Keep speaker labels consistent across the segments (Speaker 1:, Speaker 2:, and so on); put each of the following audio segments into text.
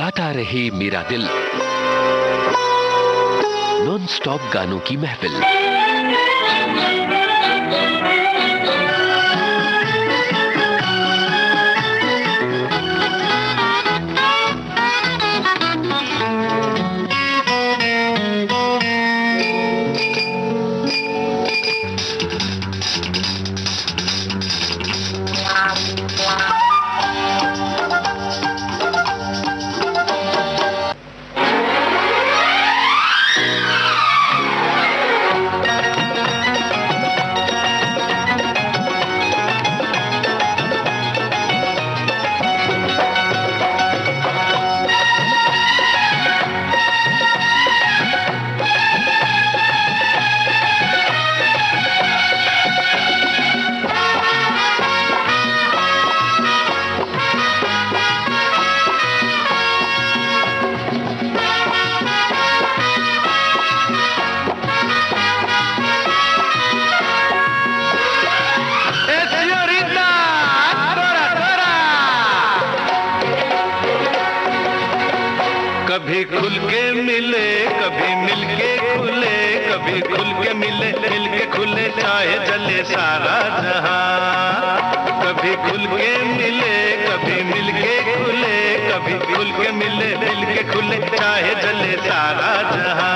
Speaker 1: गाता रहे मेरा दिल, नॉन स्टॉप गानों की महफिल।
Speaker 2: कभी खुल के मिले, कभी मिल के खुले, कभी खुल के मिले, मिल के खुले, चाहे जले सारा जहां। कभी खुल के मिले, कभी मिल के खुले, कभी खुल के मिले, मिल के खुले, चाहे जले सारा जहां।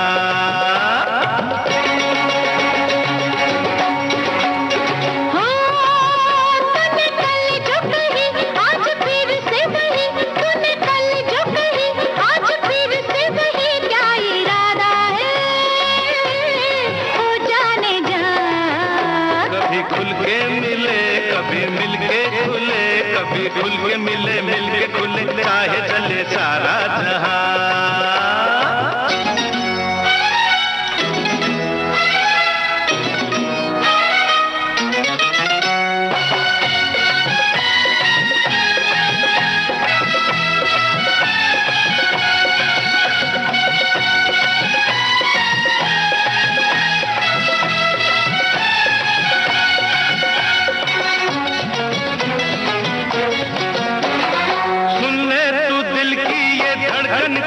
Speaker 2: खुल के मिले, कभी मिल के खुले, कभी खुल के मिले, मिल के खुले, चाहे चले सारा जहां।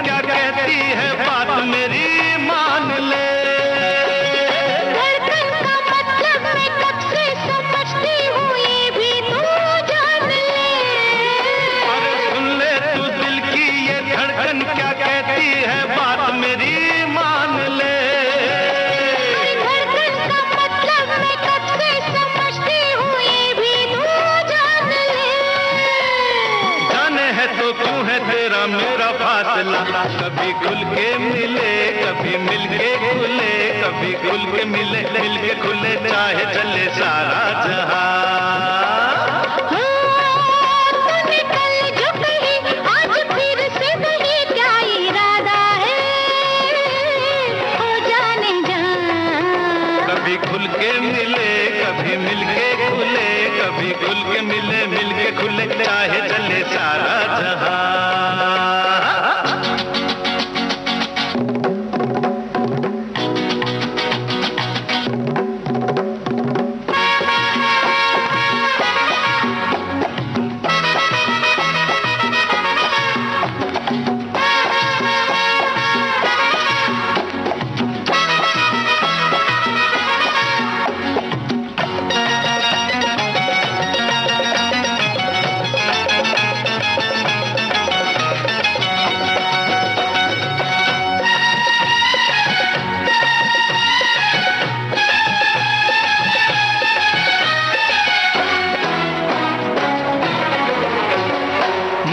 Speaker 2: क्या कहती है बात मेरी मान ले,
Speaker 3: धड़कन का मतलब मैं कब से समझती हूँ ये भी तू जान ले।
Speaker 2: अरे सुन ले तू दिल की ये धड़कन क्या कहती है बात मेरी मान ले।
Speaker 3: धड़कन का मतलब मैं कब से समझती हूँ ये भी तू जान ले।
Speaker 2: जाने है तो तू है तेरा मेरा फासला, कभी खुल के मिले, कभी मिल के खुले, कभी खुल के मिले, मिल के खुले, चाहे चले सारा जहां।
Speaker 3: तूने कल जो कही आज फिर से वही क्या इरादा है, हो जाने जा।
Speaker 2: कभी खुल के मिले, कभी मिल के खुले, कभी खुल के मिले, मिल के खुले, चाहे चले सारा जहां।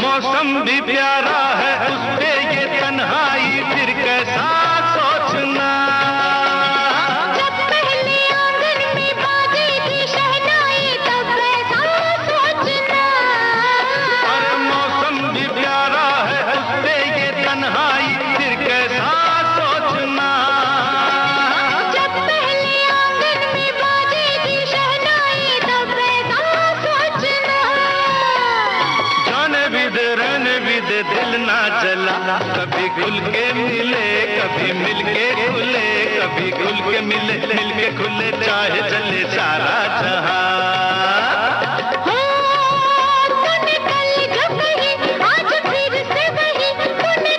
Speaker 2: मौसम भी प्यारा है, उस पे ये तन्हाई फिर कैसा सोचना।
Speaker 3: जब पहले आंगन में बाजे थी शहनाई तब ऐसा सोचना।
Speaker 2: अरे मौसम भी प्यारा है, उस पे ये तन्हाई फिर कैसा सोचना।
Speaker 3: जब पहले आंगन में बाजे थी शहनाई तब ऐसा सोचना।
Speaker 2: जाने भी दे रहने भी दे दिल ना जला, कभी खुल के मिले, कभी मिल के खुले, कभी खुल के मिले, मिल के खुले, चाहे जले सारा जहां।
Speaker 3: तूने कल जो कही आज फिर से वही, तूने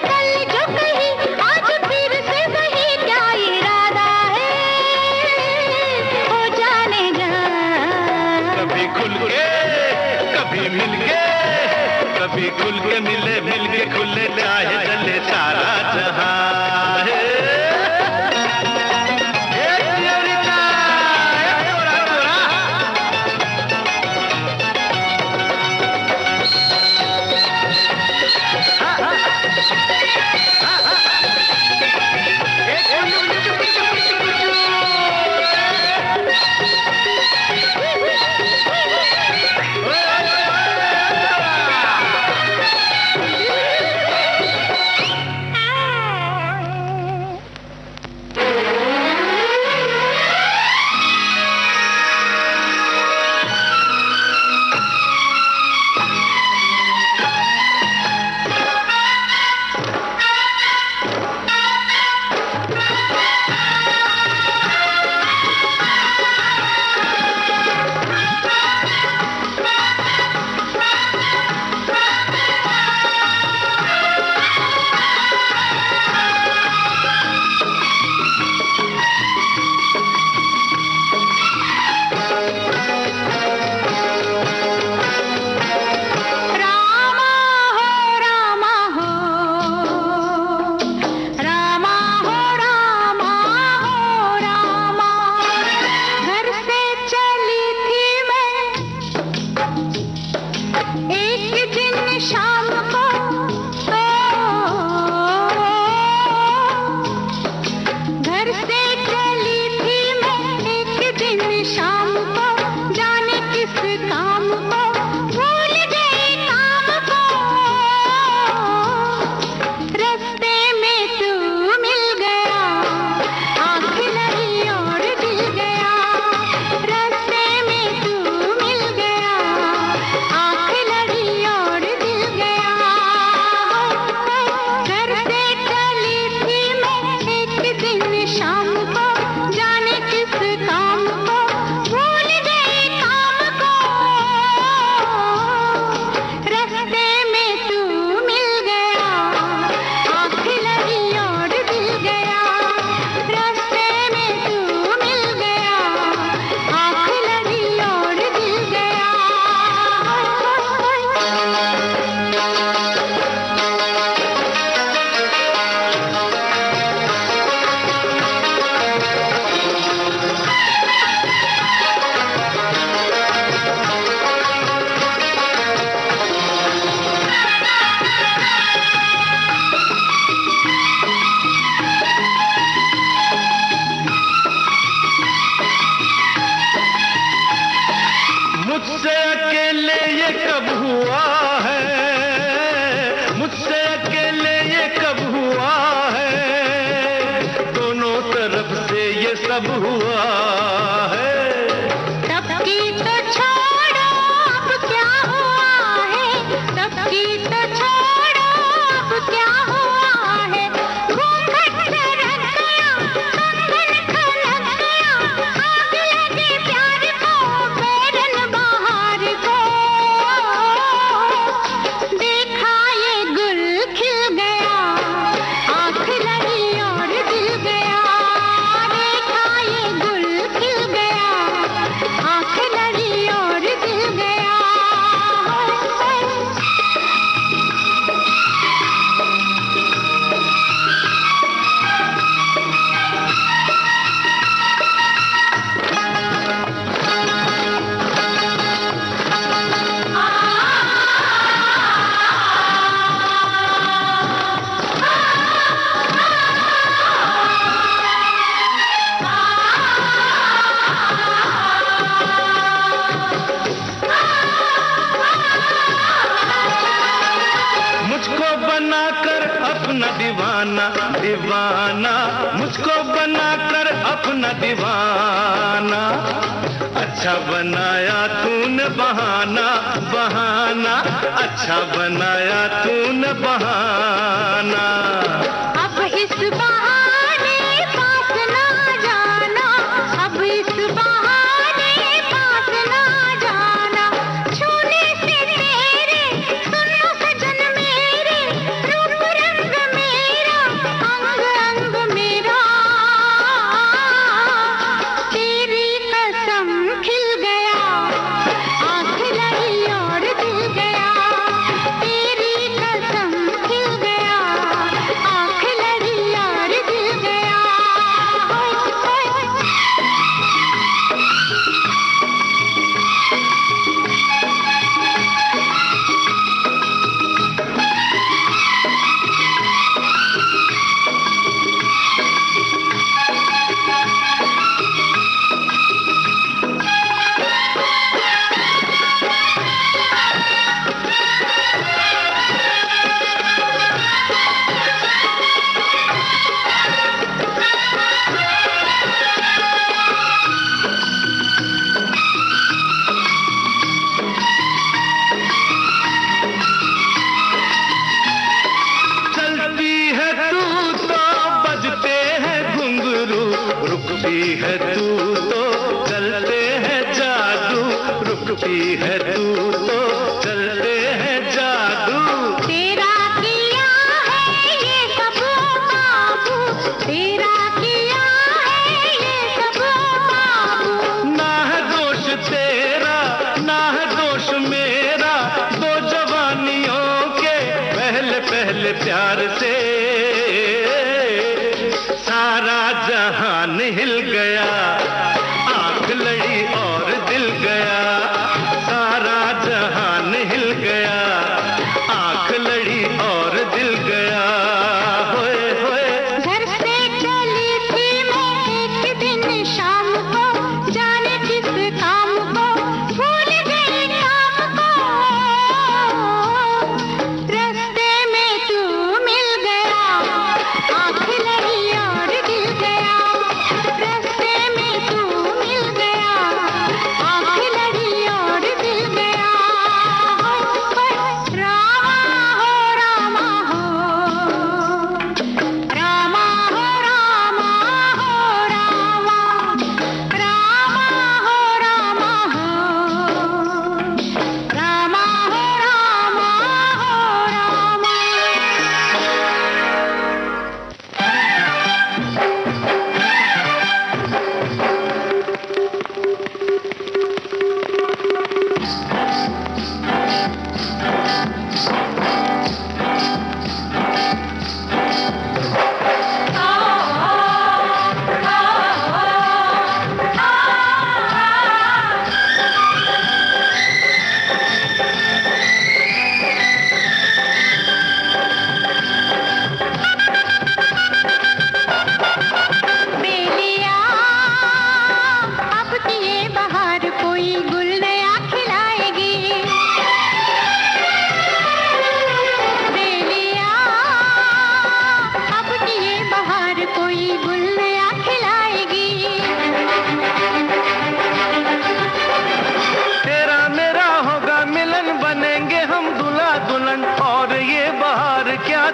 Speaker 2: अब हुआ है।
Speaker 3: तब की तो छोड़ो अब क्या हुआ है, तब की तो छोड़ो अब क्या हुआ है। घूंघट सरक गया, कंगन खनक गया, आग लगी प्यार को, बैरन बहार को। देखा ये गुल खिल गया, आँख लगी और दिल गया। देखा ये गुल खिल गया, आँख लगी और दिल गया।
Speaker 2: मुझको बनाकर अपना दीवाना दीवाना, मुझको बनाकर अपना दीवाना। अच्छा बनाया तूने बहाना बहाना, अच्छा बनाया तूने बहाना।
Speaker 3: अब इस बहाने पास ना जाना, अब इस बहाने पास ना जाना। छूने से तेरे सुनो सजन मेरे, रूप रंग मेरा, अंग अंग मेरा। तेरी कसम खिल गया, आँख लगी और दिल गया। तेरी कसम खिल गया, आँख लगी और दिल गया।
Speaker 2: चलती है तू तो बजते हैं घुंघरू, रुकती है तू तो चलते हैं जादू, रुकती है तू तो चलते हैं जादू।
Speaker 3: तेरा किया है ये सब बाबू, तेरा किया है ये सब बाबू।
Speaker 2: ना है दोष तेरा ना है दोष मेरा, दो जवानियों के पहले पहले प्यार से सारा जहान हिल गया। आँख लड़ी और दिल गया, सारा जहान हिल गया। आँख लड़ी और दिल गया। होए होए
Speaker 3: घर से चली थी मैं एक दिन शाम को, जाने किस काम को, भूल गई काम को। रास्ते में तू मिल गया, आँख लगी और दिल गया। रास्ते में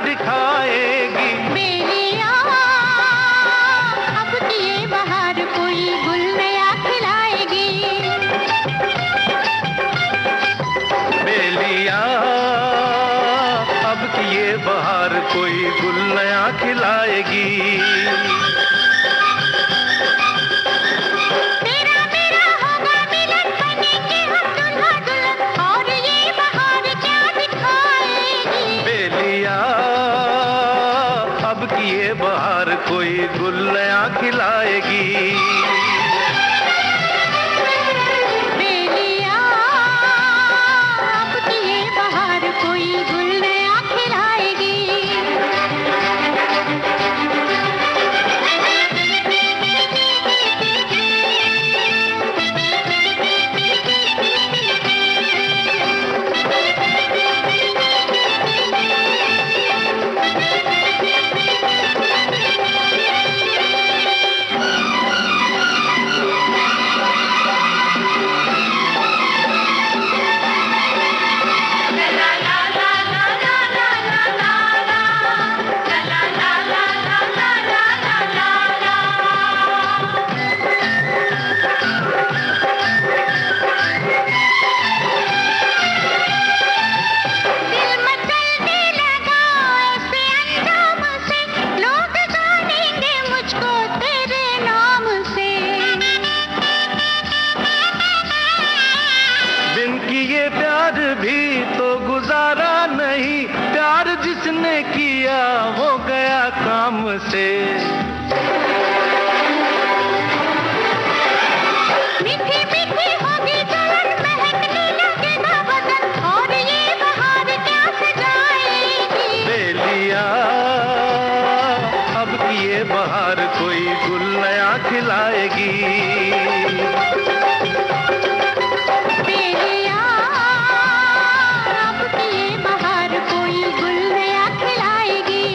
Speaker 2: दिखाएगी।
Speaker 3: बेलिया अब की ये बहार कोई गुल नया खिलाएगी।
Speaker 2: बेलिया अब की ये बहार कोई गुल नया खिलाएगी।
Speaker 3: तेरा मेरा होगा मिलन, बनेंगे हम दुल्हा दुल्हन, और ये बहार क्या दिखाएगी।
Speaker 2: बेलिया अब की ये बहार कोई गुल नया खिलाएगी।
Speaker 3: बेलिया अब की ये बहार कोई गुल नया खिलाएगी। दिल मचलने लगा ऐसे अंजाम से, लोग जानेंगे मुझको तेरे नाम से।
Speaker 2: दिन की ये प्यार भी तो गुजारा नहीं, प्यार जिसने किया वो गया काम से।
Speaker 3: मीठी मीठी होगी जलन, महकने लगेगा बदन, और ये बहार क्या सजाएगी।
Speaker 2: बेलिया अब की ये बहार कोई गुल नया खिलाएगी।
Speaker 3: बेलिया अब की ये बहार कोई गुल नया खिलाएगी।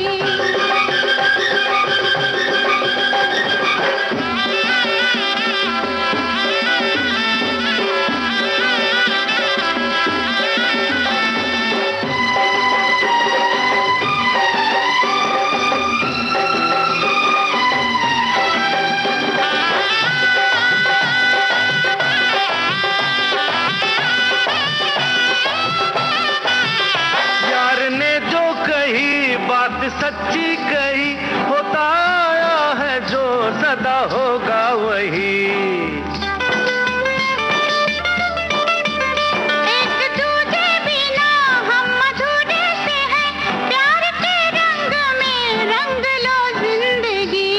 Speaker 2: यार ने जो कही बात सच्ची कही, होता आया है जो सदा होगा वही।
Speaker 3: एक दूजे बिना हम अधूरे से हैं, प्यार के रंग में रंग लो जिंदगी।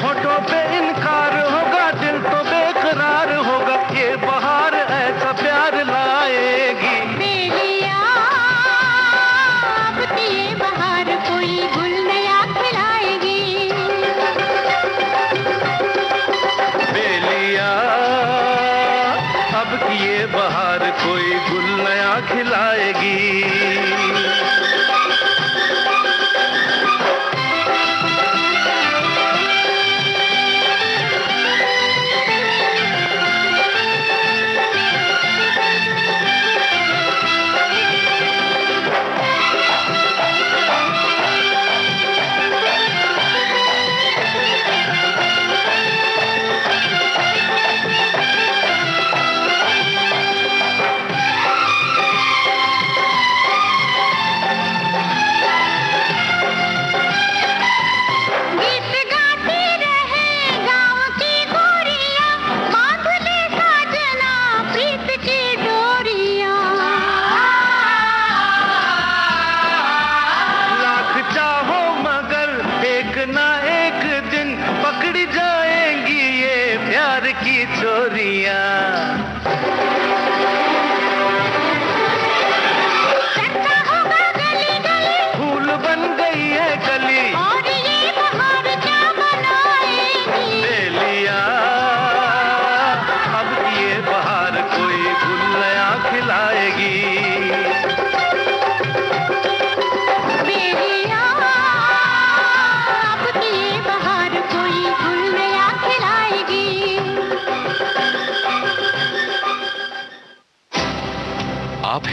Speaker 2: होठों पे इनकार होगा, दिल तो बेकरार होगा, ये बहार ऐसा प्यार लाएगी।
Speaker 3: बेलिया अब की ये बहार कोई गुल नया खिलाएगी।
Speaker 2: बेलिया अब की ये बहार कोई गुल नया खिलाएगी।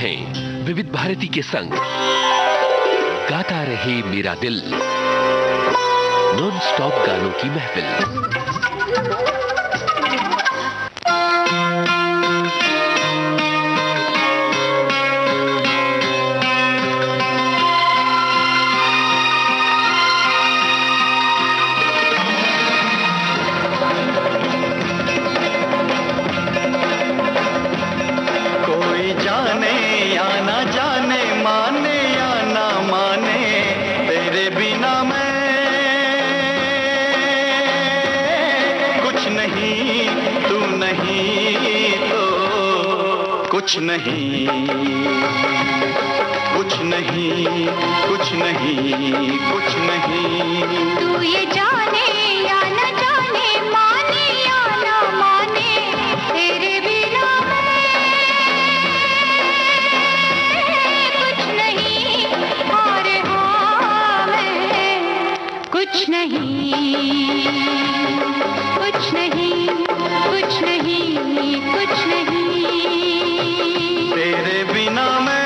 Speaker 1: हैं विविध भारती के संग। गाता रहे मेरा दिल, नॉन स्टॉप गानों की महफिल।
Speaker 2: कुछ नहीं, कुछ नहीं, कुछ नहीं, कुछ नहीं।
Speaker 3: तू ये जाने या न जाने, माने या न माने, तेरे बिना मैं कुछ नहीं। और हाँ मैं कुछ नहीं, कुछ नहीं, कुछ नहीं, कुछ नहीं।
Speaker 2: तेरे बिना मैं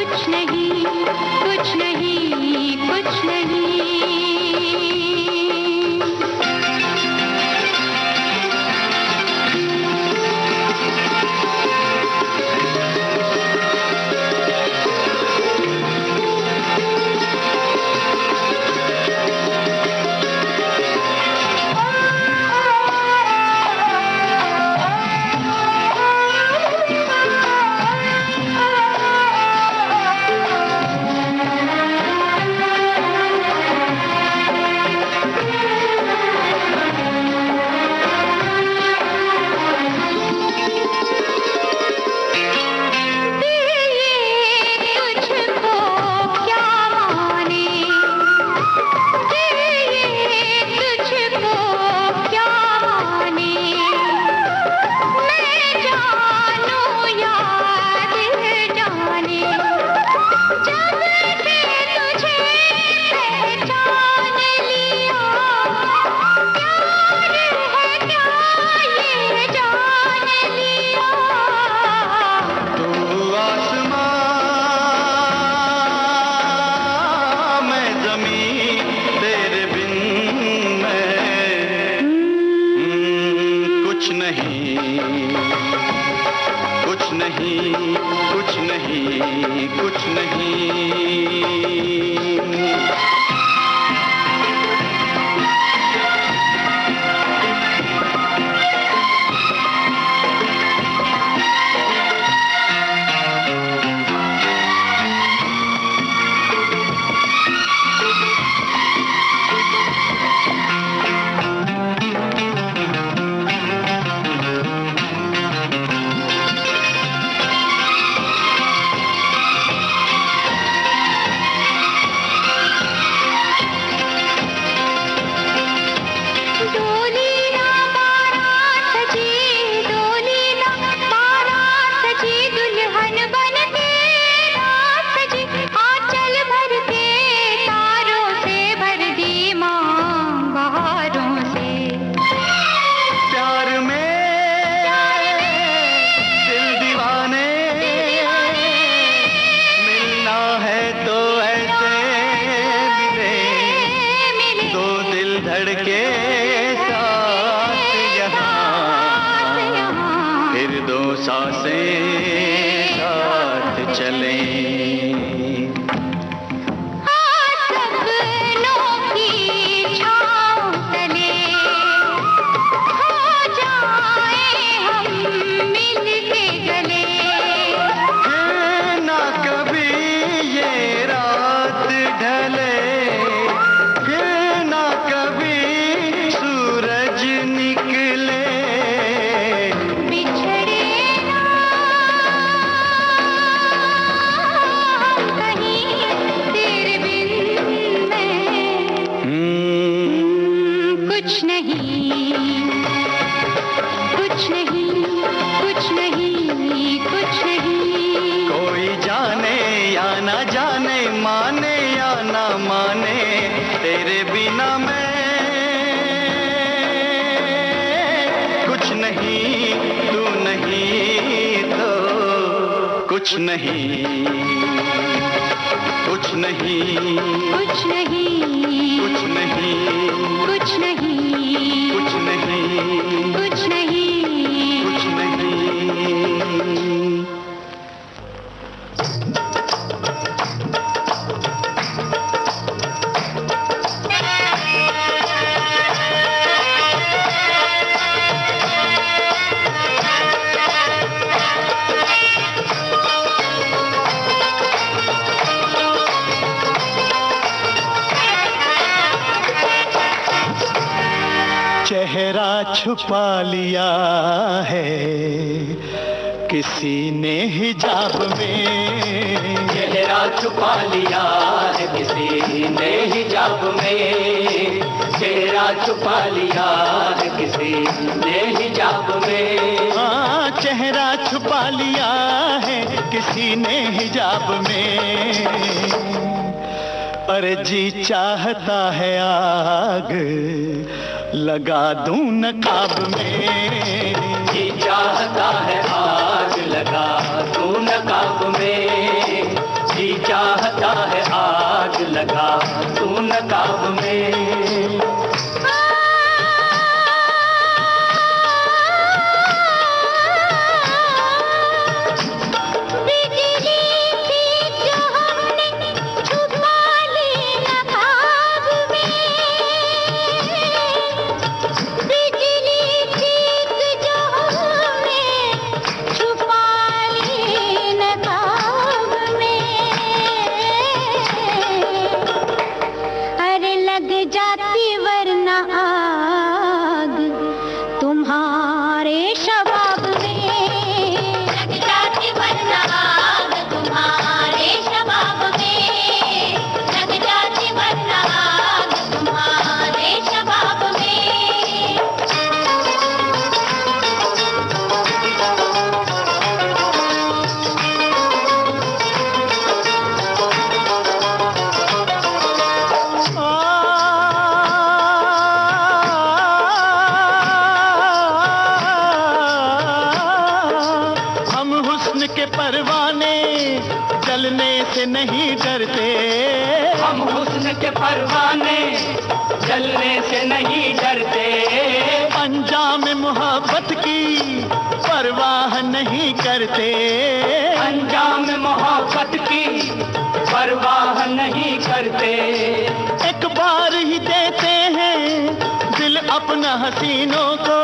Speaker 3: कुछ नहीं, कुछ नहीं, कुछ नहीं।
Speaker 4: धड़के साथ यहाँ, फिर दो सांसें साथ चलें। कुछ नहीं, कुछ नहीं, कुछ नहीं, कुछ नहीं, कुछ नहीं, कुछ नहीं, कुछ नहीं, कुछ नहीं। चेहरा छुपा लिया है किसी ने हिजाब में,
Speaker 5: चेहरा छुपा लिया है किसी ने हिजाब में, चेहरा छुपा लिया है किसी ने हिजाब में।
Speaker 4: हाँ, चेहरा छुपा लिया है किसी ने हिजाब में, पर जी चाहता है आग लगा दूं नकाब में,
Speaker 5: जी चाहता है आग लगा दूं नकाब में, जी चाहता है आग लगा दूं नकाब में।
Speaker 4: नहीं डरते,
Speaker 5: हम हुस्न के परवाने जलने से नहीं डरते,
Speaker 4: अंजाम मोहब्बत की परवाह नहीं करते,
Speaker 5: अंजाम मोहब्बत की परवाह नहीं करते।
Speaker 4: एक बार ही देते हैं दिल अपना हसीनों को,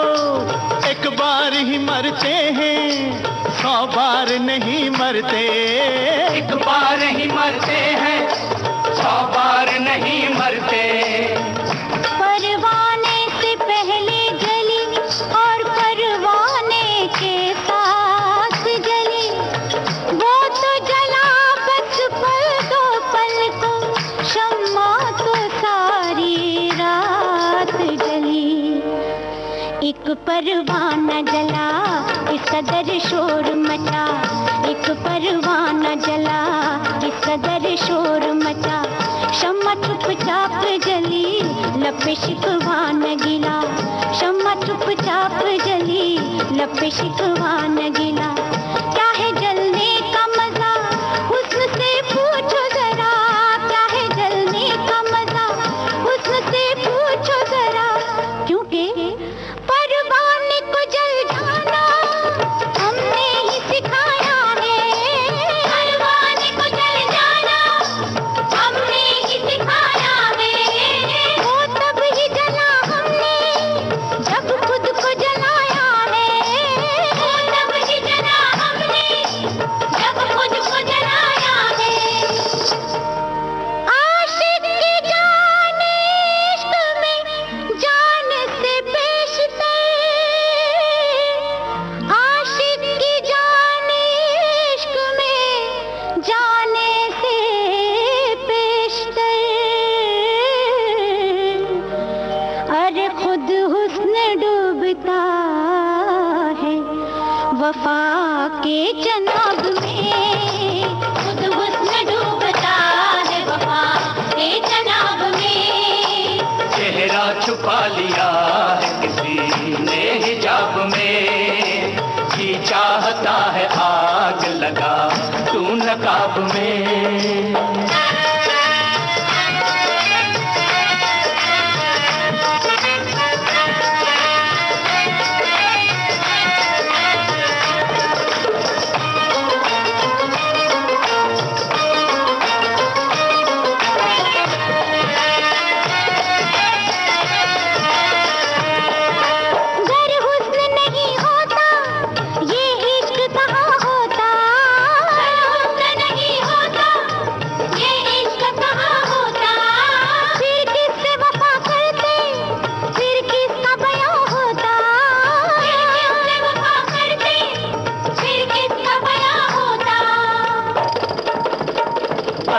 Speaker 4: एक बार ही मरते हैं 100 बार नहीं मरते,
Speaker 5: एक बार ही मरते हैं 100 बार नहीं मरते।
Speaker 3: परवाने से पहले जली और परवाने के साथ जली, वो तो जला बस पल दो पल को, शम्मा तो सारी रात जली। एक परवाना जला इस कदर शोर मचा, एक परवाना जला इस कदर शोर मचा, शम्मा चुपचाप जली लपे शिकवा न गिला, शम्मा चुपचाप जली लपे शिकवा न गिला। क्या है जलने का मजा हुस्न से पूछो जरा, क्या है जलने का मजा हुस्न से पूछो जरा।
Speaker 5: लिया है किसी ने हिजाब में, जी चाहता है आग लगा तू नकाब में।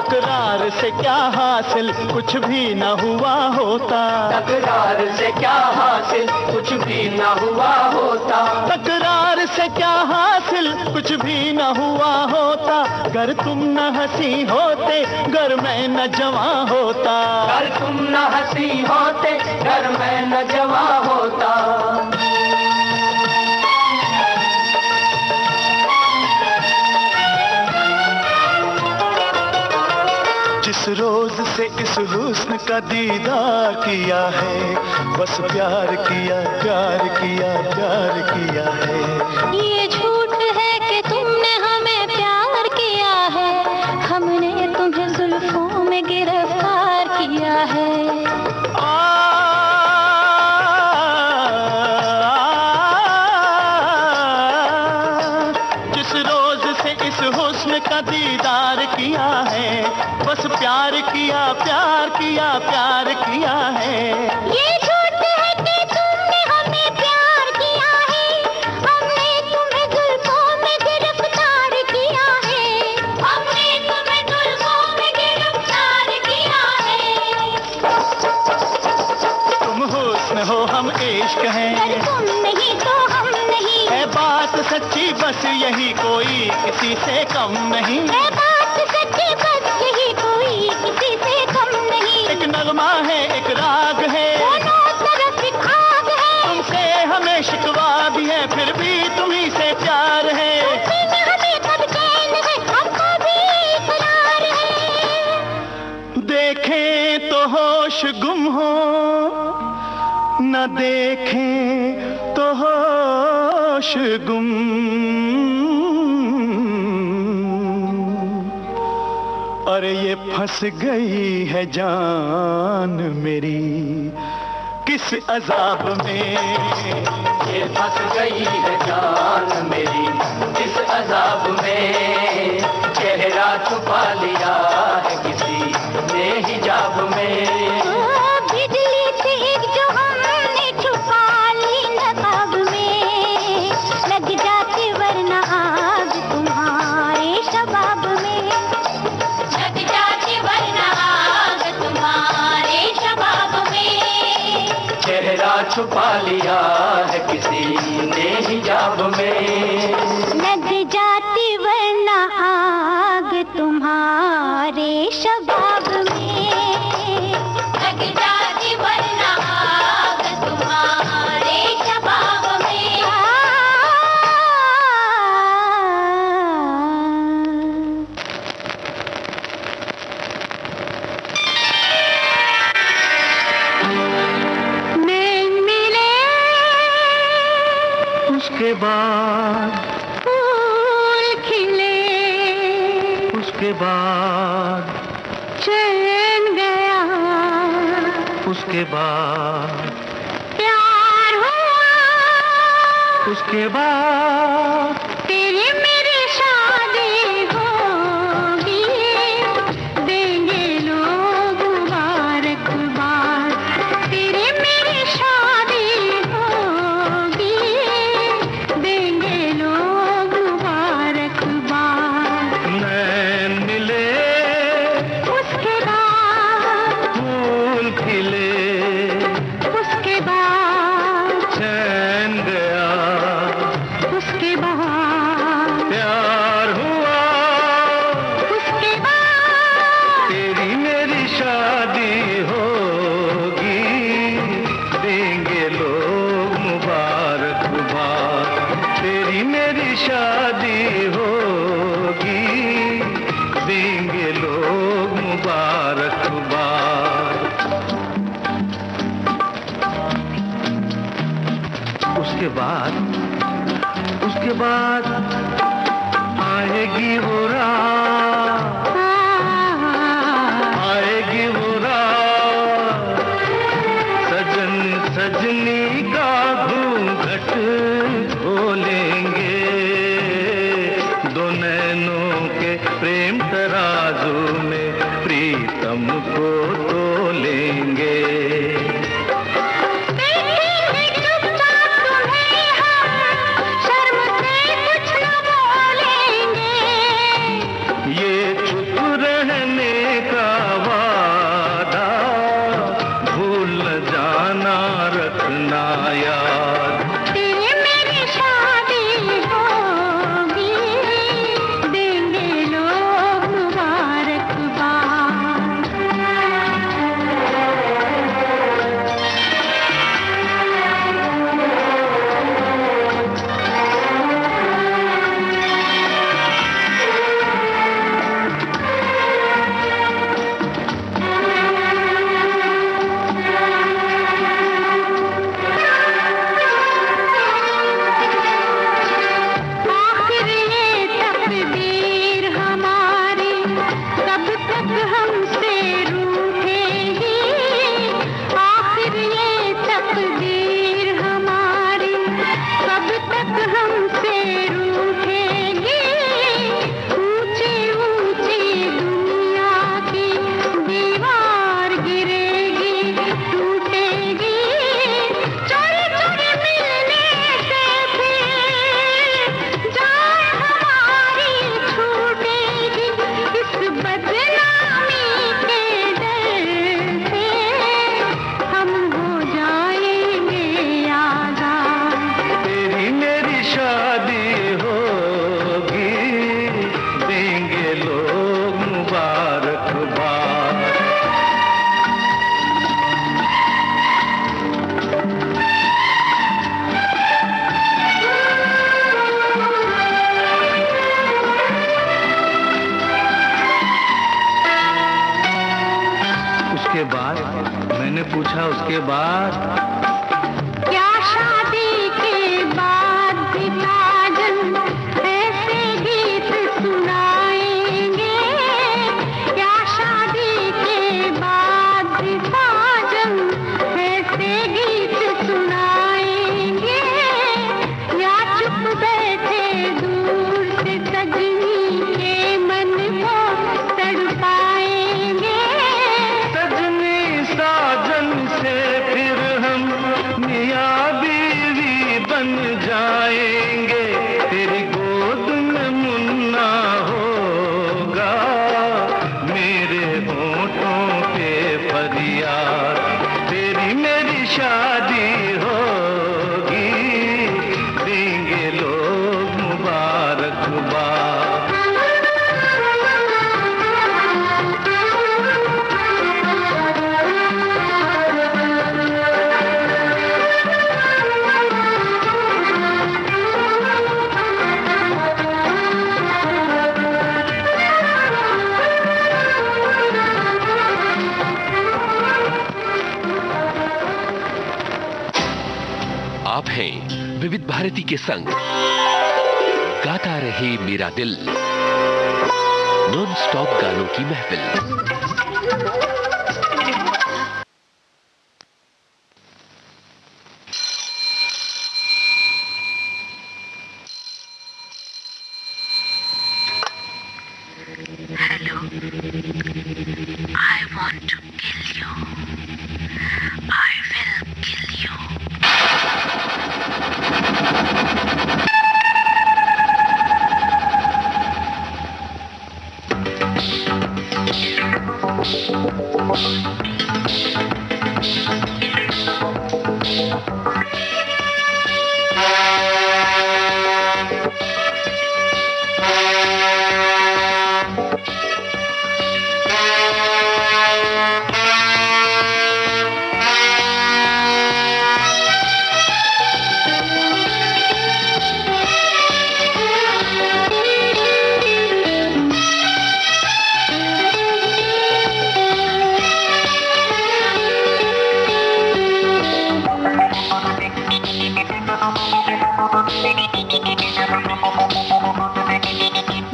Speaker 4: तकरार से क्या हासिल कुछ भी न हुआ होता,
Speaker 5: तकरार से क्या हासिल कुछ भी न हुआ होता,
Speaker 4: तकरार से क्या हासिल कुछ भी न हुआ होता। गर तुम न हंसी होते गर मैं न जवां होता,
Speaker 5: गर तुम न हंसी होते गर मैं न जवां होता।
Speaker 4: जिस रोज से इस हुस्न का दीदार किया है, बस प्यार किया प्यार किया प्यार किया है।
Speaker 3: ये झूठ है कि तुमने हमें प्यार किया है, हमने तुम्हें जुल्फों में गिरफ्तार किया है।
Speaker 4: जिस रोज से इस हुस्न का दीदार किया है, बस प्यार किया प्यार किया प्यार किया है।
Speaker 3: ये झूठ है कि तुमने हमें प्यार किया है, हमने तुम्हें जुल्फों में गिरफ्तार किया है, हमने तुम्हें जुल्फों में गिरफ्तार किया है।
Speaker 4: तुम हुस्न हो हम इश्क हैं,
Speaker 3: अगर तुम नहीं तो हम नहीं,
Speaker 4: है बात सच्ची बस यही कोई किसी से कम नहीं,
Speaker 3: है बात सच्ची बस यही कोई किसी से कम नहीं।
Speaker 4: एक नगमा है एक राग है,
Speaker 3: दोनों तरफ एक आग है,
Speaker 4: तुमसे हमें शिकवा भी है फिर भी तुम्ही से प्यार है।
Speaker 3: तुमसे हमें कब चैन है हमको भी इकरार है।
Speaker 4: देखें तो होश गुम हो, न देखें तो होश गुम, अरे ये फंस गई है जान मेरी किस अजाब में,
Speaker 5: ये फंस गई है जान मेरी इस अजाब में। चेहरा छुपा लिया है किसी ने हिजाब में,
Speaker 3: बिजली तेज जो हमने छुपा ली नकाब में, लग जाती वरना आग तुम्हारे शबाब में, लग जाती वरना आग तुम्हारे शबाब में।
Speaker 5: चेहरा छुपा लिया है किसी ने हिजाब में,
Speaker 3: लग जाती वरना आग तुम्हारे शबाब में, लग जाती वरना आग तुम्हारे शबाब में। नैन मिले
Speaker 4: उसके बाद
Speaker 3: फूल खिले,
Speaker 4: उसके बाद
Speaker 3: चैन गया,
Speaker 4: उसके बाद
Speaker 3: प्यार हुआ,
Speaker 4: उसके बाद
Speaker 3: तेरी मेरी शादी होगी, देंगे लोग मुबारकबाद, तेरी मेरी शादी होगी, देंगे लोग मुबारकबाद।
Speaker 4: नैन मिले
Speaker 3: उसके बाद
Speaker 4: फूल खिले,
Speaker 3: उसके बाद
Speaker 4: चैन गया,
Speaker 3: उसके बाद
Speaker 2: उसके बाद आएगी वो रात, आएगी वो रात, सजन सजनी का घूंघट खोलेंगे, दो नैनों के प्रेम तराजू में प्रीतम को तोलेंगे। मैंने पूछा उसके बाद
Speaker 3: क्या शादी के बाद भी साजन ऐसे गीत सुनाएंगे, क्या शादी के बाद भी साजन ऐसे गीत सुनाएंगे, या चुप बैठे दूर से सजनी के मन को तड़पाएंगे।
Speaker 2: साजन से फिर हम मियां बीवी बन जाएंगे, तेरी गोद में मुन्ना होगा, मेरे होठों पे फरियाद, तेरी मेरी शादी होगी, देंगे लोग मुबारकबाद।
Speaker 1: आप हैं विविध भारती के संग, गाता रहे मेरा दिल, नॉन स्टॉप गानों की महफिल।
Speaker 6: Hello, I want to kill you. I will kill you.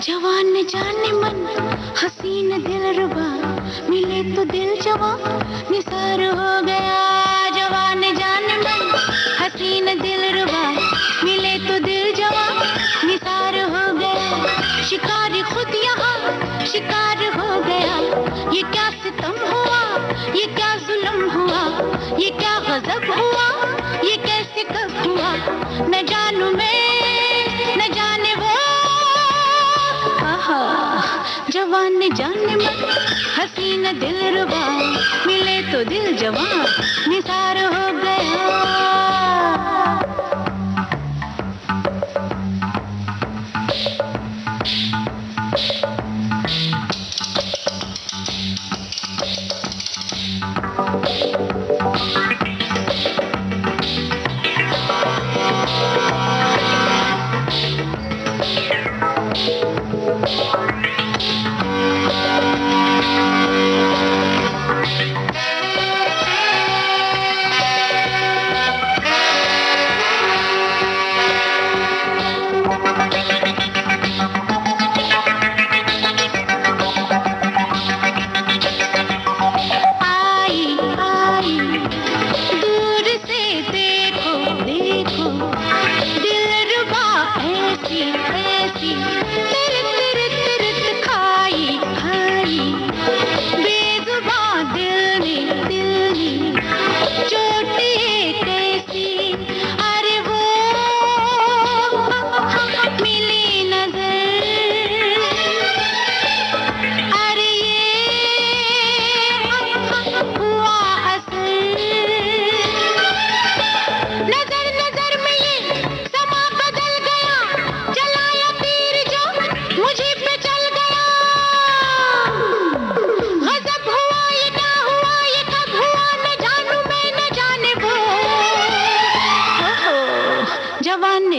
Speaker 3: जवान जाने मन हसीन दिलरुबा मिले तो दिल जवा निसार हो गया। जवान जाने मन हसीन दिलरुबा मिले तो दिल जवा निसार हो गया। शिकार खुद यहाँ शिकार हो गया। ये क्या सितम हुआ, ये क्या जुल्म हुआ, ये क्या गजब हुआ, ये कैसे कब हुआ, न जानू मैं न जाने वो। जवान जाने मन हसीन दिलरुबा मिले तो दिल जवान निसार हो गया।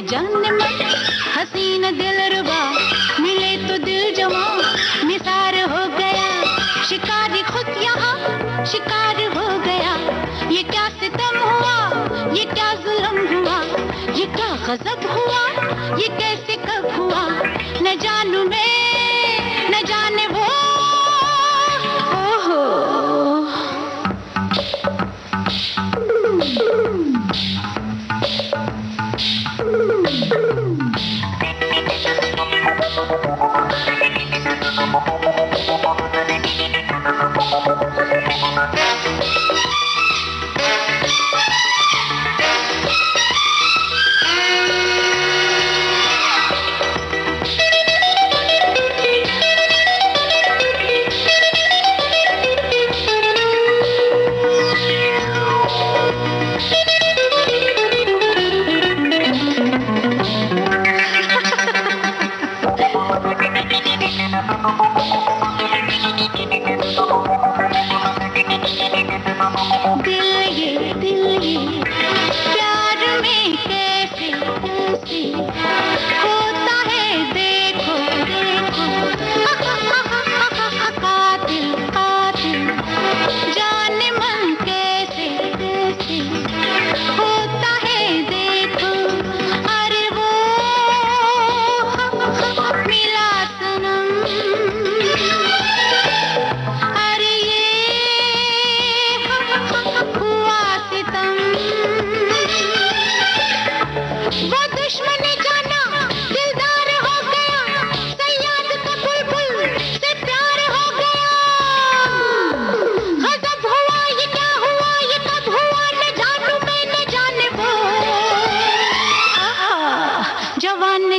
Speaker 3: जाने मन हसीन दिलरुबा मिले तो दिल जवां निसार हो गया। शिकारी खुद यहाँ शिकार हो गया। ये क्या सितम हुआ, ये क्या जुल्म हुआ, ये क्या गजब हुआ, ये कैसे कब हुआ, न जानू मैं न जाने वो। ओहो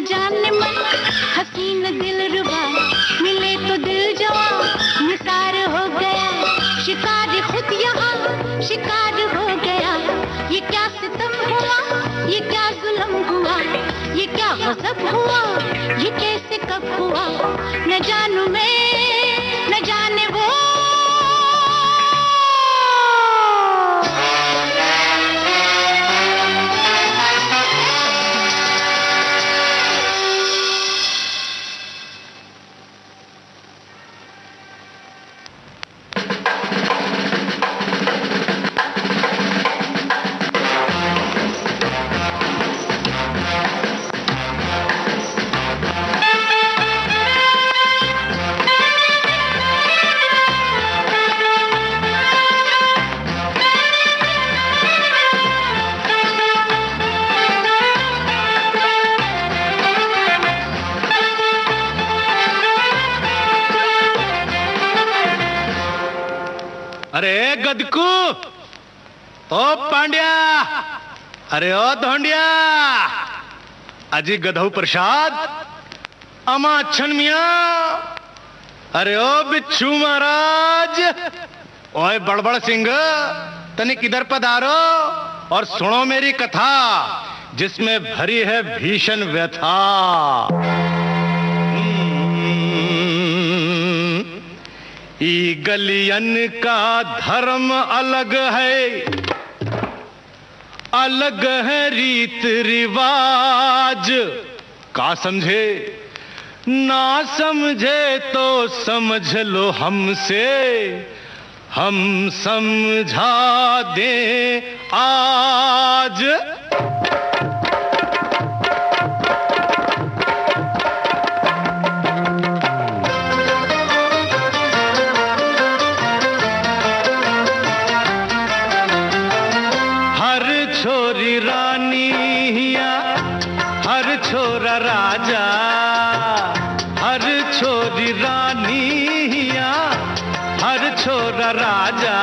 Speaker 3: जाने मन हसीन दिलरुबा मिले तो दिल जवां निसार हो गया। शिकार खुद यहाँ शिकार हो गया। ये क्या सितम हुआ, ये क्या जुल्म हुआ, ये क्या गजब हुआ, ये कैसे कब हुआ, न जानू मैं न जाने वो।
Speaker 2: अरे गदकू, ओ पांड्या, अरे ओ धोंडिया, अजी गधऊ प्रसाद, अमा छन मिया, अरे ओ बिच्छू महाराज, ओए बड़बड़ सिंह, तनिक इधर पधारो और सुनो मेरी कथा जिसमें भरी है भीषण व्यथा। ई गलियन का धर्म अलग है, अलग है रीत रिवाज, का समझे ना समझे तो समझ लो हमसे, हम समझा दे आज। हर छोरी रानिया, हर छोरा राजा, हर छोरी रानिया, हर छोरा राजा,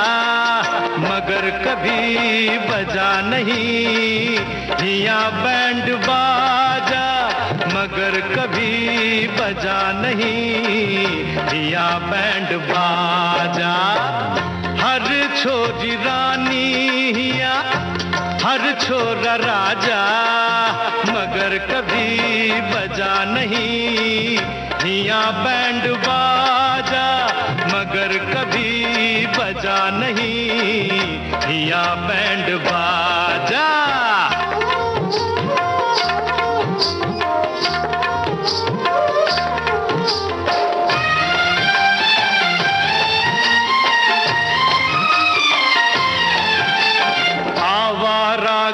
Speaker 2: मगर कभी बजा नहीं हियां बैंड बाजा, मगर कभी बजा नहीं हियां बैंड बाजा। हर छोरी रानिया, हर छोरा राजा, मगर कभी बजा नहीं हियां बैंड बाजा, मगर कभी बजा नहीं हियां बैंड बाजा।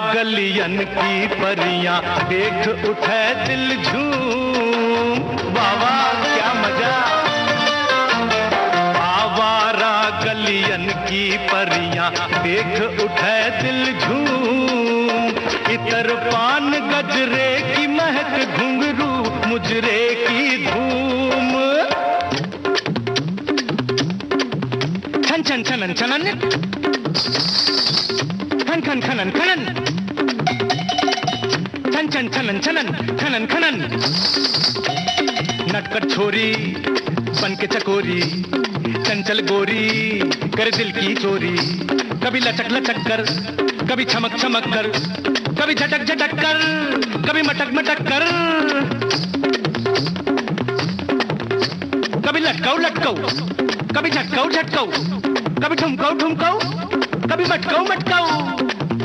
Speaker 2: गलियन की परियां देख उठे दिल झूम, वावा क्या मजा। आवारा गलियन की परियां देख उठे दिल झूम, इतर पान गजरे की महक घुंघरू मुजरे की धूम। छन छन छनन छनन, खन खन खनन खनन, छन छन छनन छनन खनन खनन। नटकर छोरी बन के चकोरी, चंचल गोरी कर दिल की चोरी, कभी लचक लचक कर, कभी चमक चमक कर, कभी झटक झटक कर, कभी मटक मटक कर, कभी लटकाऊ लटकाऊ, कभी झटकाऊ झटकाऊ, कभी ठुमकाऊ ठुमकाऊ, कभी मटकाऊ मटकाऊ,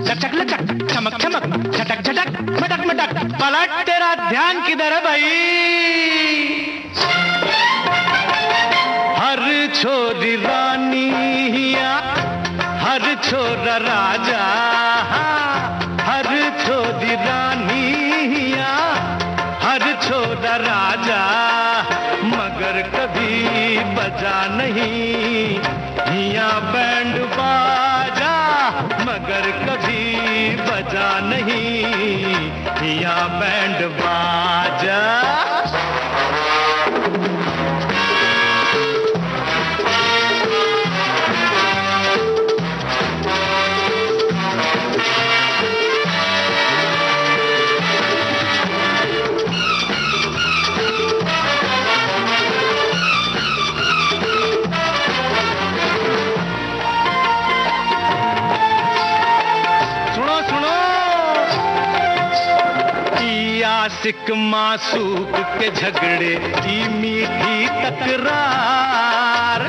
Speaker 2: लचक लचक, चमक चमक, झटक झटक, मटक मटक। पलट तेरा ध्यान किधर है भाई? हर छोरी रानिया, हर छोरा राजा, हर छोरी रानिया, हर छोरा राजा, मगर कभी बजा नहीं हियां बैंड बाजा, मगर कभी बजा नहीं हियां बैंड बाजा। आशिक मासूक के झगड़े की मीठी तकरार,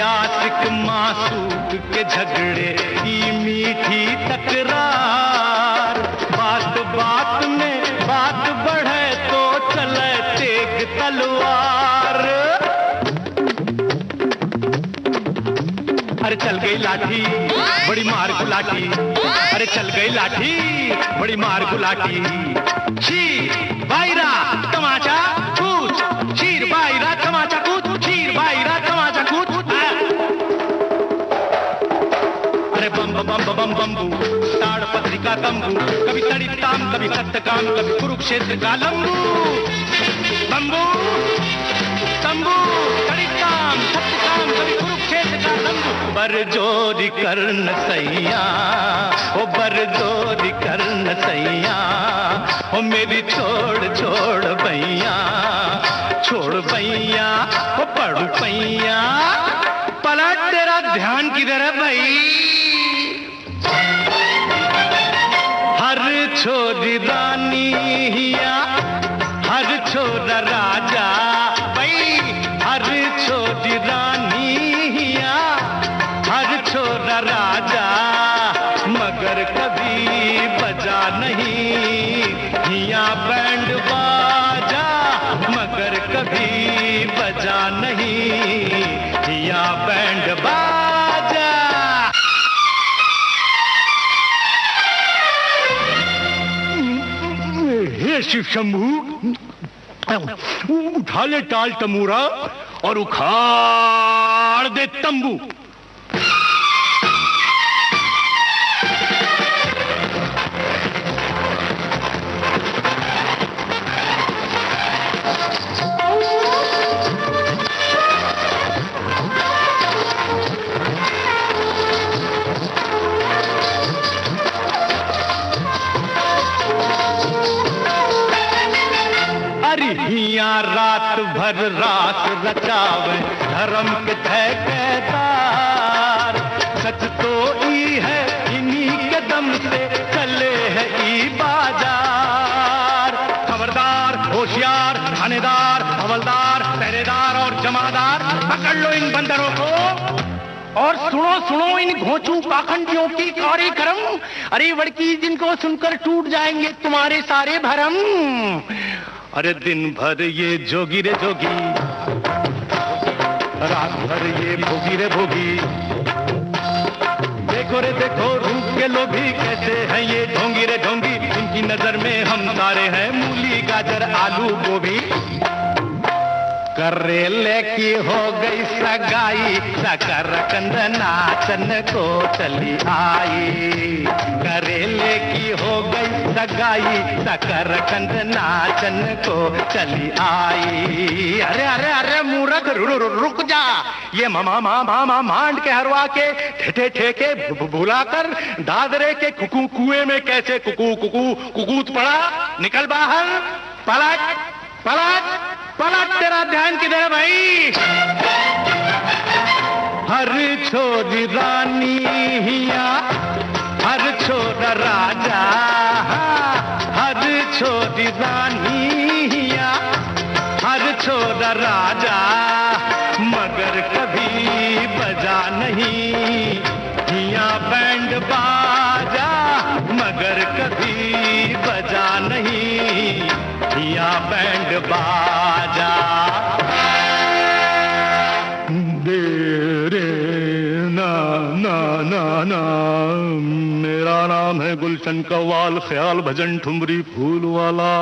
Speaker 2: आशिक मासूक के झगड़े की मीठी तकरार, बात बात में बात बढ़े तो चले तेग तलवार। अरे चल गई लाठी बड़ी मार गुलाटी, अरे चल गई लाठी बड़ी मार गुलाटी। शीर बायरा तमाचा कूच, शीर बायरा तमाचा कूच, शीर बायरा तमाचा कूच। अरे बम बम बम बम्बू ताड़ पत्रिका तंबू, कभी तड़िताम कभी सत्यकाम, कभी कुरुक्षेत्र का लंबू। बम्बू तंबू, कड़िकाम, सत्यकाम, कभी कुरुक्षेत्र का लंबू। बरजोरी कर्ण सैया, ओ बरजोरी कर्ण सैया, ओ मेरी छोड़ छोड़ भैया, छोड़ भैया, ओ पड़ू पैया। पलट तेरा ध्यान किधर है भाई? हर छोरी रानी हिया, हर छोरा राजा भाई, हर छोरी रानी हिया, हर छोरा राजा, मगर कभी बजा नहीं हिया बैंड बाजा, मगर कभी बजा नहीं हिया बैंड बाजा। हे शिव शंभू, उठा ले टाल तमूरा और उखाड़ दे तंबू। हिया रात भर रात रचावे धर्म के ठेकेदार, सच तो ई है इन्हीं के दम से चले है ई बाजार। खबरदार, होशियार, थानेदार, हवलदार, पहरेदार और जमादार, पकड़ लो इन बंदरों को और सुनो सुनो इन घोंचू पाखंडियों की कार्यक्रम। अरे वड़की, जिनको सुनकर टूट जाएंगे तुम्हारे सारे भरम। अरे दिन भर ये जोगी रे जोगी, रात भर ये भोगी रे भोगी, देखो रे देखो रूप के लोभी, कैसे हैं ये ढोंगी रे ढोंगी। इनकी नजर में हम सारे हैं मूली गाजर आलू गोभी। करेले की हो गई सगाई, शकरकंद नाचन को चली आई। करेले की हो गई सगाई, शकरकंद नाचन को चली आई। अरे अरे अरे मूर्ख, रुक जा। ये मामा मामा मांड के हरवा के ठेठे ठेके भुलाकर दादरे के कुकू कुएं में कैसे कुकू कुकू कुकूत पड़ा। निकल बाहर, पलट पलट पलट, तेरा ध्यान किधर है भाई? हर छोरी रानी हिया, हर छोरा राजा, हर छोरी रानी हिया, हर छोरा राजा, मगर कभी बजा नहीं हिया बैंड बाजा, मगर कभी बजा नहीं हिया बैंड बाजा। दे रे ना ना ना ना, मेरा नाम है गुलशन कव्वाल, ख्याल भजन ठुमरी फूल वाला।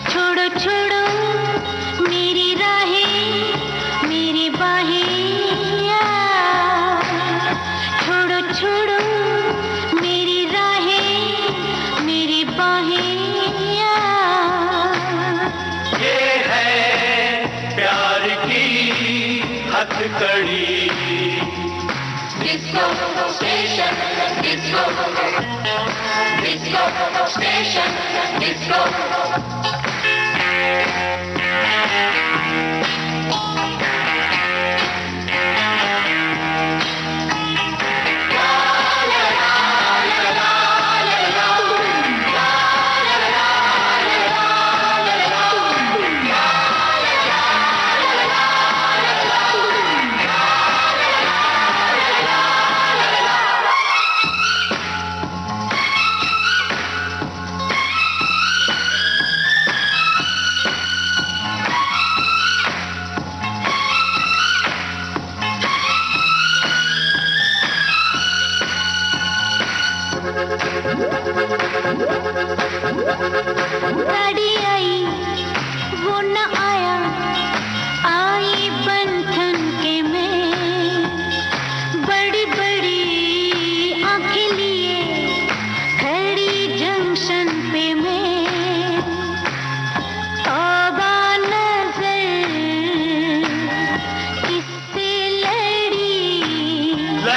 Speaker 3: छोड़ो छोड़ो मेरी राहें, मेरी बाहें, छोड़ो छोड़ो मेरी राहें, मेरी बाहें।
Speaker 2: ये है प्यार की हथकड़ी। Disco station, disco disco station, disco.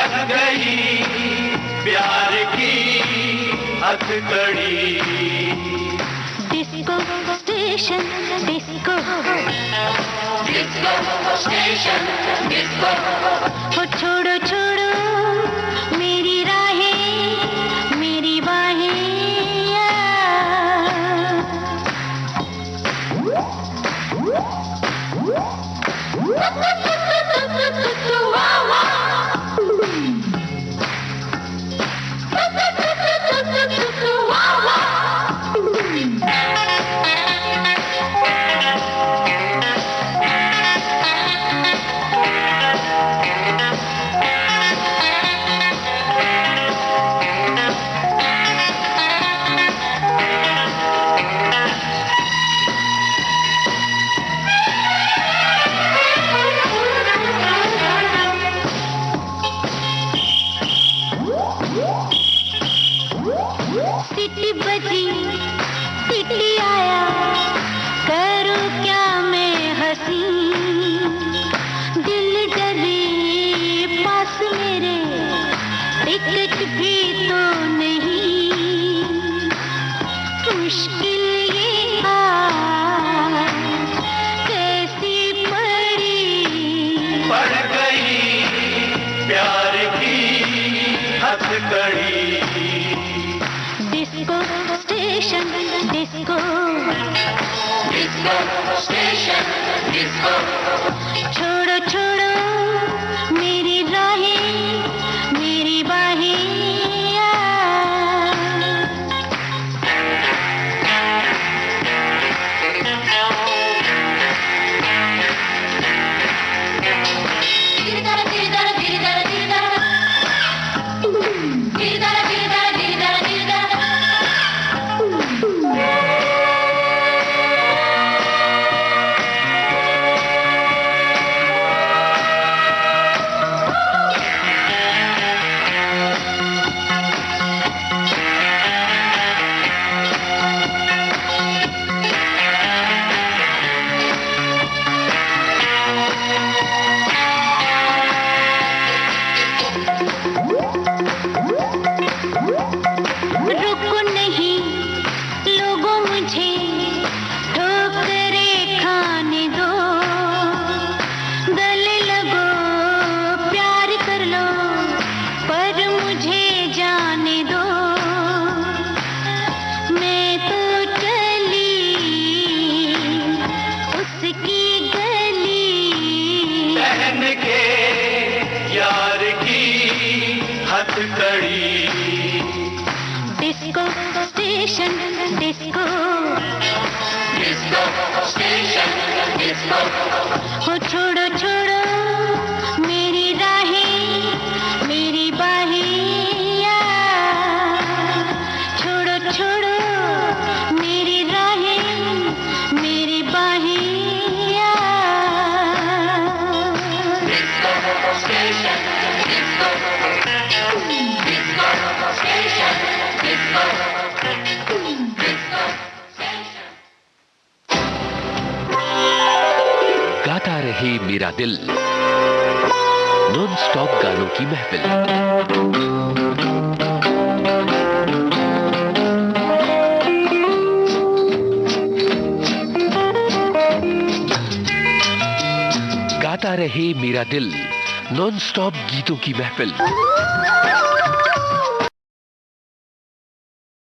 Speaker 2: लग गई प्यार की हथकड़ी।
Speaker 3: Disco station disco,
Speaker 5: disco station disco,
Speaker 3: हो छोड़ो छोड़ो मेरी राहें मेरी बाहें। सिटी बजी सिटी आया, करूं क्या मैं हंसी। दिल डरे पास मेरे, टिकट भी तो नहीं। मुश्किल ये कैसी
Speaker 2: पड़ गई प्यार की हथकड़ी।
Speaker 3: Disco station disco,
Speaker 5: disco station disco,
Speaker 3: छोड़ो छोड़ो मेरी राहें मेरी बाहें। रुको नहीं लोगों मुझे ठोकरें खाने दो। गले लगो प्यार कर लो, पर मुझे जाने दो। मैं तो चली उसकी गली,
Speaker 2: पहन के यार की हथकड़ी।
Speaker 3: Disco station disco,
Speaker 5: disco station disco,
Speaker 3: हो छोड़ो छोड़ो मेरी राहें मेरी बाहें। छोड़ो छोड़ो मेरी राहें मेरी बाहें।
Speaker 5: Disco station disco, disco station disco, disco station.
Speaker 1: गाता रहे मेरा दिल, नॉन स्टॉप गानों की महफिल। गाता रहे मेरा दिल, नॉन स्टॉप गीतों की महफिल।